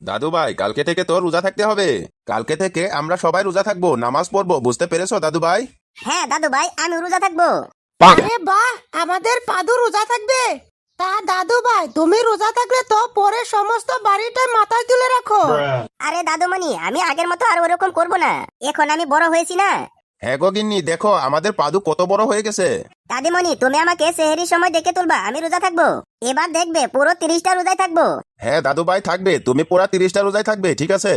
দাদু ভাই, কালকে থেকে তো রোজা থাকতে হবে। কালকে থেকে আমরা সবাই রোজা থাকবো, নামাজ পড়বো, বুঝতে পেরেছো দাদু ভাই? হ্যাঁ দাদু ভাই, আমি রোজা থাকবো। আরে বাহ, আমাদের পাদু রোজা থাকবে। তা দাদু ভাই, তুমি রোজা থাকলে তো পরে সমস্ত বাড়িটা মাথায় তুলে রাখো। আরে দাদুমণি, আমি আগের মতো আর ওরকম করব না, এখন আমি বড় হয়েছি না। হ্যাঁ গো গিন্নি, দেখো আমাদের পাদু কত বড় হয়ে গেছে। দাদিমণি, তুমি আমাকে সেহরির সময় ডেকে তুলবা, আমি রোজা থাকবো। এবার দেখবে পুরো 30টা রোজায় থাকবো। হ্যাঁ দাদু ভাই থাকবে, তুমি পুরা 30টা রোজায় থাকবে, ঠিক আছে?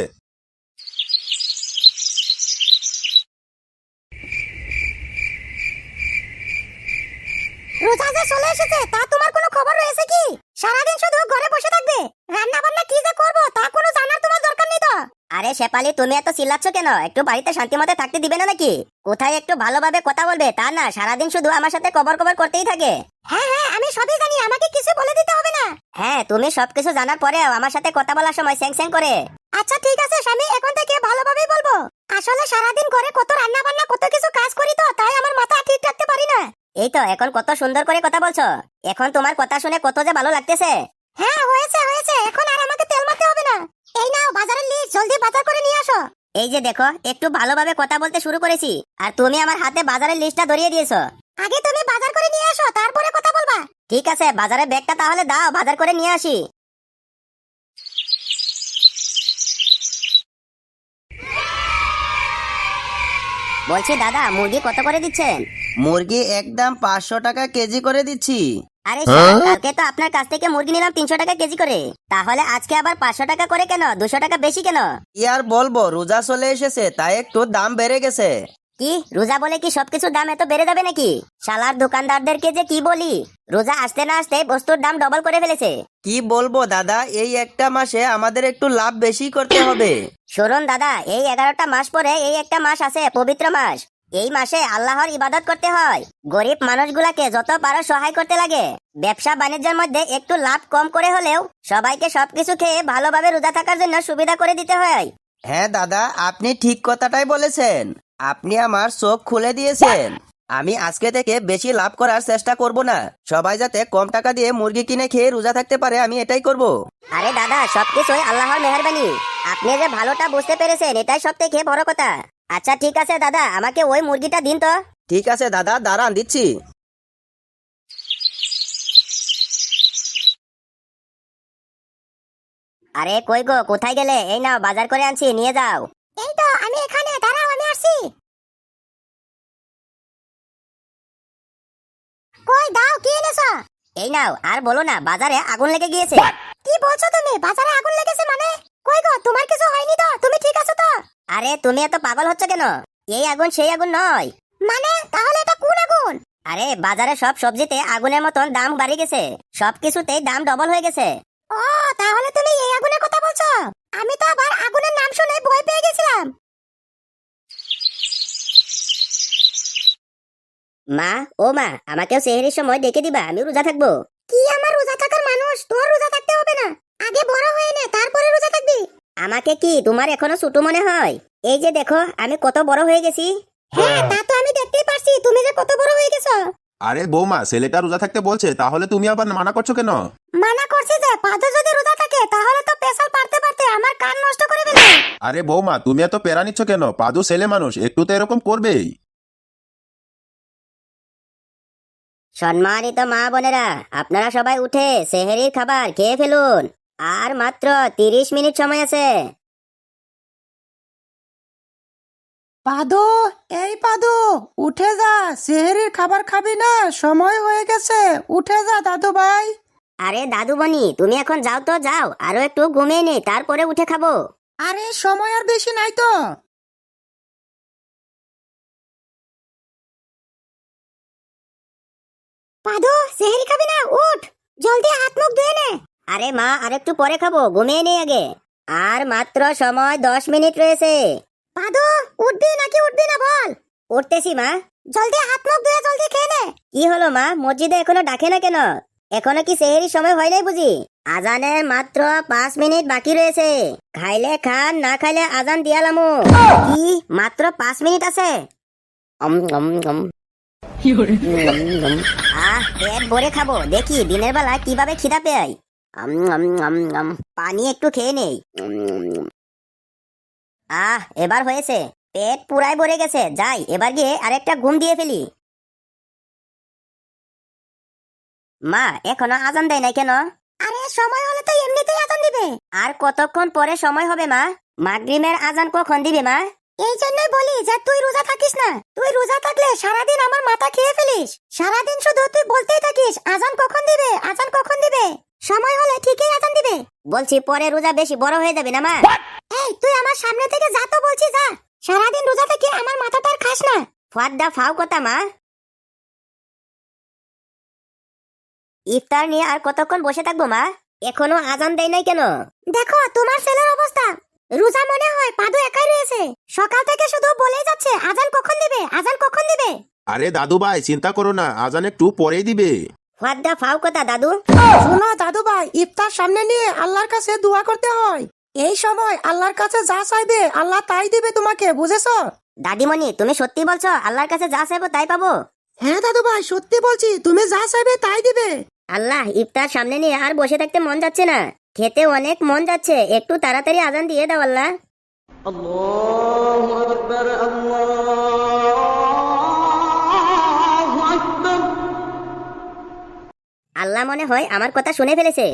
রোজা যে চলে এসেছে, তা তোমার কোনো খবর রয়েছে কি? সারাদিন শুধু ঘরে বসে থাকবে, রান্না বান্না কি যে করবো তা কোনো জানার তোমার দরকার নেই তো। আরে শেফালি, তুমি এত চিল্লাচ্ছ কেন? একটু বাড়িতে শান্তি মতো থাকতে দিবে না নাকি? কোথায় একটু ভালোভাবে কথা বলবে, তা না সারাদিন শুধু আমার সাথে কবর কবর করতেই থাকে। হ্যাঁ হ্যাঁ, আমি সবই জানি, আমাকে কিছু বলে দিতে হবে না। হ্যাঁ, তুমি সবকিছু জানার পরেও আমার সাথে কথা বলার সময় স্যাং স্যাং করে। আচ্ছা ঠিক আছে স্বামী, এখন থেকে ভালোভাবেই বলবো। আসলে সারাদিন ঘরে কত রান্না বান্না কত কিছু কাজ করি তো, তাই আমার মাথা ঠিক রাখতে পারি না। এই তো এখন কত সুন্দর করে কথা বলছো, এখন তোমার কথা শুনে কত যে ভালো লাগতেছে। হ্যাঁ হয়েছে হয়েছে, এখন আর আমাকে তেল মারতে হবে না। এই নাও বাজারের লিস্ট, জলদি বাজার করে নিয়ে আসো। এই যে দেখো, একটু ভালোভাবে কথা বলতে শুরু করেছি, আর তুমি আমার হাতে বাজারের লিস্টটা ধরিয়ে দিয়েছো। আগে তুমি বাজার করে নিয়ে আসো, তারপরে কথা বলবা। ঠিক আছে, বাজারের ব্যাগটা তাহলে দাও, বাজার করে নিয়ে আসি। বলছি দাদা, মুরগি কত করে দিচ্ছেন? মুরগি একদম 500 টাকা কেজি করে দিচ্ছি। আরে শালা, কালকে তো আপনার কাছ থেকে মুরগি নিলাম 300 টাকা কেজি করে, তাহলে আজকে আবার 500 টাকা করে কেন? 200 টাকা বেশি কেন? কি আর বলবো, রোজা চলে এসেছে তাই একটু দাম বেড়ে গেছে। কি রোজা বলে কি সবকিছুর দাম এত বেড়ে যাবে নাকি? শালার দোকানদারদেরকে যে কি বলি, রোজা আসতে না আসতে বস্তুর দাম ডবল করে ফেলেছে। কি বলবো দাদা, এই একটা মাসে আমাদের একটু লাভ বেশি করতে হবে। শুনুন দাদা, এই 11টা মাস পরে এই একটা মাস আছে, পবিত্র মাস। এই মাসে আল্লাহর ইবাদত করতে হয়, গরিব মানুষগুলাকে যত পারো সহায় করতে লাগে। ব্যবসা বাণিজ্যের মধ্যে একটু লাভ কম করে হলেও সবাইকে সবকিছু খেয়ে ভালোভাবে রোজা থাকার জন্য সুবিধা করে দিতে হয়। হ্যাঁ দাদা, আপনি ঠিক কথাটাই বলেছেন। আপনি আমার চোখ খুলে দিয়েছেন। আমি আজকে থেকে বেশি লাভ করার চেষ্টা করব না, সবাই যাতে কম টাকা দিয়ে মুরগি কিনে খেয়ে রোজা থাকতে পারে, আমি এটাই করব। আরে দাদা, সবকিছুই আল্লাহর মেহেরবানি, আপনি যে ভালোটা বুঝতে পেরেছেন এটাই সব থেকে বড় কথা। আচ্ছা ঠিক আছে দাদা, আমাকে ওই মুরগিটা দিন তো। ঠিক আছে দাদা, দাঁড়ান দিচ্ছি। আরে কই গো, কোথায় গেলে? এই নাও বাজার করে আনছি, নিয়ে যাও। এই তো আমি এখানে, দাঁড়াও আমি আসছি। কই দাও, কি এনেছো? এই নাও, আর বলো না, বাজারে আগুন লেগে গিয়েছে। কি বলছো তুমি? বাজারে আগুন লেগেছে মানে? কই গো, তোমার কিছু হয়নি তো? তুমি ঠিক আছো তো? আরে তুমি এত পাগল হচ্ছ কেন? এই আগুন সেই আগুন নয়। মানে তাহলে এটা কোন আগুন? আরে বাজারে সব সবজিতে আগুনের মতন দাম বাড়ে গেছে, সবকিছুতেই দাম ডবল হয়ে গেছে। ও, তাহলে তুমি এই আগুনের কথা বলছো? আমি তো আবার আগুনের নাম শুনে ভয় পেয়ে গেছিলাম। মা, ও মা, আমাকেও সেহরির সময় ডেকে দিবা, আমি রোজা থাকবো। কি আমার রোজা থাকার মানুষ? তোর রোজা থাকতে হবে না, আগে বড় হয়ে নে, তারপরে রোজা থাকবি। আমাকে কি তোমার এখনো ছোট মনে হয়? এই যে দেখো, আমি কত বড় হয়ে গেছি। হ্যাঁ, তা তো আমি দেখতেই পারছি, তুমি যে কত বড় হয়ে গেছো। আরে বৌমা, ছেলেটা রোজা থাকতে বলছে, তাহলে তুমি আবার মানা করছো কেন? মানা করছি যে পাদু যদি রোজা থাকে তাহলে তো পেশাল পারতে পারতে আমার কান নষ্ট করে ফেলবে। আরে বৌমা, তুমি এত প্যারা নিচ্ছ কেন? পাদু ছেলে মানুষ, একটু তো এরকম করবেই। সম্মানিত মা বোনেরা, আপনারা সবাই উঠে সেহরির খাবার খেয়ে ফেলুন, আর মাত্র 30 মিনিট সময় আছে। পাদু, এই পাদু, উঠে যা, সেহরির খাবার খাবি না? সময় হয়ে গেছে, উঠে যা দাদু ভাই। আরে দাদুমণি, তুমি এখন যাও তো, যাও, আরো একটু ঘুমিয়ে নি, তারপরে উঠে খাবো। আরে সময় আর বেশি নাই তো। পাদু, সেহরি খাবি না? উঠ, জলদি হাত মুখ ধুয়ে নে। আরে মা, আরেকটু পরে খাবো, ঘুমিয়ে নেই আগে। আর মাত্র সময় 10 মিনিট রয়েছে। পাদু, উঠবি নাকি উঠবি না বল? উঠতেছি মা। জলদি হাত মুখ ধুয়ে জলদি খেয়ে নে। কি হলো মা, মসজিদে এখনো ডাকে না কেন? এখনো কি সেহরির সময় হয় নাই বুঝি? আজানের মাত্র 5 মিনিট বাকি রয়েছে, খাইলে খান, না খাইলে আজান দিয়ালামু। কি মাত্র 5 মিনিট আছে? পেট ভরে খাবো, দেখি দিনের বেলা কিভাবে খিদা পেয়। পানি একটু খেয়ে নেই। এবার হয়েছে, পেট পুরাই ভরে গেছে। যাই এবার গিয়ে আরেকটা ঘুম দিয়ে ফেলি। মা এখনো আজান দেয় নাই কেন? আরে সময় হলে তো এমনিতেই আজান দিবে। আর কতক্ষণ পরে সময় হবে মা? মাগরিবের আজান কখন দিবে মা? এই জন্যই বলি যে তুই রোজা থাকিস না। তুই রোজা থাকলে সারাদিন আমার মাথা খেয়ে ফেলিস। সারাদিন শুধু তুই বলতেই থাকিস আজান কখন দিবে, আজান কখন দিবে। সময় হলে ঠিকই আজান দিবে। বলছি পরে রোজা বেশি বড় হয়ে যাবে না মা। এই তুই আমার সামনে থেকে যা তো বলছি, যা। সারাদিন রোজা থেকে আমার মাথাটা আর খাস না। ফাড্ডা ফাও কথা মা। ইফতার নিয়ে আর কতক্ষণ বসে থাকবো মা? এখনো আজান দেয় নাই কেন? দেখো তোমার ছেলের অবস্থা। রোজা মনে হয় পাদু একাই রয়েছে। সকাল থেকে শুধু বলেই যাচ্ছে আজান কখন দিবে, আজান কখন দিবে। আরে দাদু ভাই চিন্তা করো না, আজান একটু পরেই দিবে। ফাড্ডা ফাও কথা দাদু। শোনো দাদু ভাই, ইফতার সামনে নিয়ে আল্লাহর কাছে দোয়া করতে হয়। এই সময় আল্লাহর কাছে যা চাইবে আল্লাহ তাই দিবে তোমাকে, বুঝেছো? দাদিমণি তুমি সত্যি বলছো আল্লাহর কাছে যা চাইবো তাই পাবো? হ্যাঁ দাদু ভাই, সত্যি বলছি, তুমি যা চাইবে তাই দিবে। আল্লাহ, ইফতার সামনে নিয়ে আর বসে থাকতে মন যাচ্ছে না। খেতে অনেক মন যাচ্ছে, একটু তাড়াতাড়ি আজান দিয়ে দাও আল্লাহ। আল্লাহ মনে হয় আমার কথা শুনে ফেলেছে।